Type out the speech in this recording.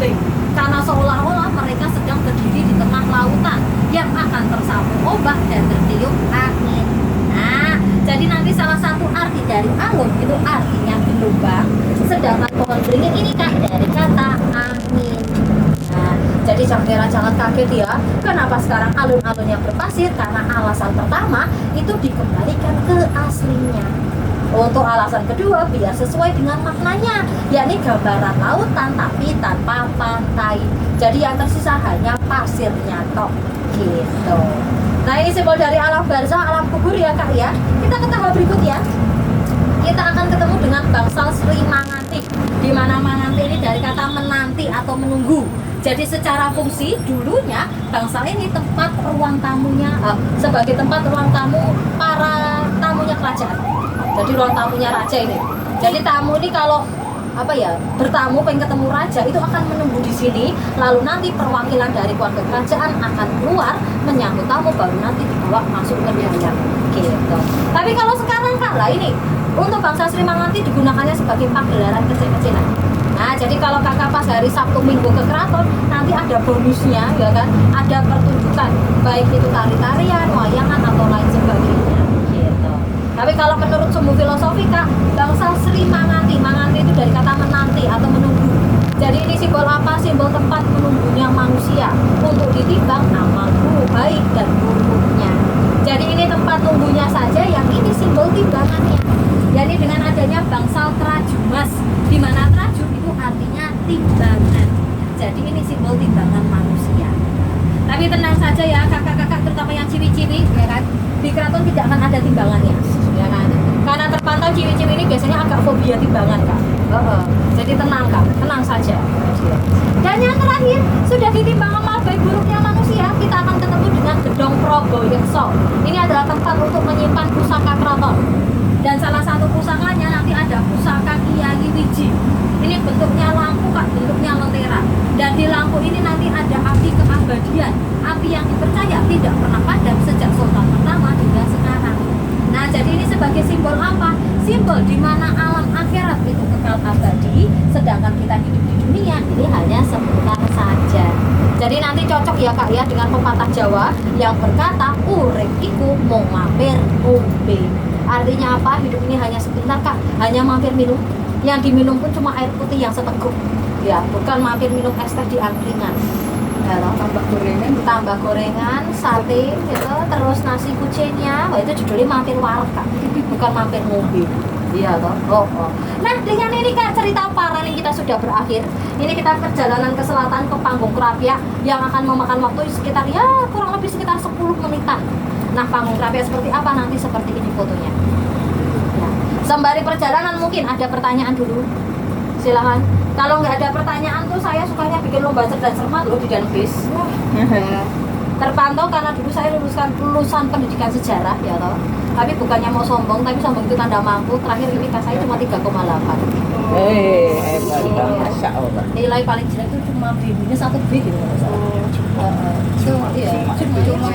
healing, karena seolah-olah mereka sedang berdiri di tengah lautan yang akan tersapu ombak dan tertiup angin. Nah, jadi nanti salah satu arti dari alun itu artinya gelombang, sedangkan pohon beringin ini Kak dari kata angin. Nah, jadi jangan kaget ya, kenapa sekarang alun-alunnya berpasir? Karena alasan pertama itu dikembalikan ke aslinya. Untuk alasan kedua, biar sesuai dengan maknanya, yakni gambaran lautan tapi tanpa pantai. Jadi yang tersisa hanya pasirnya tok gitu. Nah, ini simbol dari alam barzah, alam kubur ya Kak ya. Kita ke tahap berikut ya. Kita akan ketemu dengan bangsal Sri Manganti, di mana Manganti ini dari kata menanti atau menunggu. Jadi secara fungsi dulunya bangsal ini tempat ruang tamunya, sebagai tempat ruang tamu para tamunya kerajaan. Jadi ruang tamunya raja ini. Jadi tamu ini kalau bertamu pengen ketemu raja itu akan menunggu di sini, lalu nanti perwakilan dari keluarga kerajaan akan keluar menyambut tamu, baru nanti dibawa masuk ke dalam gitu. Tapi kalau sekarang Kak ini untuk bangsa Sri Manganti digunakannya sebagai pagelaran kecil-kecilan. Nah, jadi kalau Kakak pas hari Sabtu Minggu ke keraton, nanti ada bonusnya ya kan, ada pertunjukan baik itu tari-tarian, wayangan atau lain sebagainya gitu. Tapi kalau menurut sumbu filosofi Kak, bangsa Sri Manganti, Manganti itu dari kata menanti atau menunggu. Jadi ini simbol apa? Simbol tempat menunggunya manusia untuk ditimbang amalku baik dan buruknya. Jadi ini tempat tunggunya saja, yang ini simbol timbangannya. Jadi dengan adanya bangsal Trajumas, di mana Trajum itu artinya timbangan. Jadi ini simbol timbangan manusia. Tapi tenang saja ya kakak-kakak, terutama yang ciwi-ciwi ya kan, di keraton tidak akan ada timbangannya ya kan, karena terpantau ciwi-ciwi ini biasanya agak fobia timbangan Kak. Jadi tenang Kak, tenang saja. Dan yang terakhir, sudah ditimbang amal baik buruknya manusia, kita akan ketemu dengan Gedong Progoyekso. Ini adalah tempat untuk menyimpan pusaka keraton. Dan salah satu pusakanya nanti ada pusaka Kiai Wiji. Ini bentuknya lampu Kak, bentuknya lentera. Dan di lampu ini nanti ada api keabadian, api yang dipercaya tidak pernah padam sejak Sultan pertama hingga sekarang. Nah, jadi ini sebagai simbol apa? Simbol di mana alam akhirat itu kekal abadi, sedangkan kita hidup di dunia ini hanya sebentar saja. Jadi nanti cocok ya Kak ya dengan pepatah Jawa yang berkata urip iku mung mampir ngombe. Artinya apa? Hidup ini hanya sebentar Kak, hanya mampir minum. Yang diminum pun cuma air putih yang seteguk. Ya, bukan mampir minum es teh di angkringan. Ya, tambah gorengan, sate, gitu, terus nasi kucingnya. Wah, itu judulnya mampir warung Kak, bukan mampir mobil. Iya toh. Nah, dengan ini Kak cerita Parani kita sudah berakhir. Ini kita perjalanan ke selatan ke Panggung Krapyak yang akan memakan waktu sekitar kurang lebih sekitar 10 menitan. Nah, Panggung Krapyak seperti apa nanti seperti ini fotonya. Ya. Sembari perjalanan mungkin ada pertanyaan dulu. Silahkan. Kalau nggak ada pertanyaan tuh saya sukanya bikin lomba cerdas cermat loh di dalam bis. Terpantau karena dulu saya lulusan pendidikan sejarah ya toh. Tapi bukannya mau sombong, tapi sombong itu tanda mampu. Terakhir ini saya cuma 3,8. Hebat, Masya Allah. Nilai paling jelek itu cuma B-nya 1B gitu. Itu iya, cuma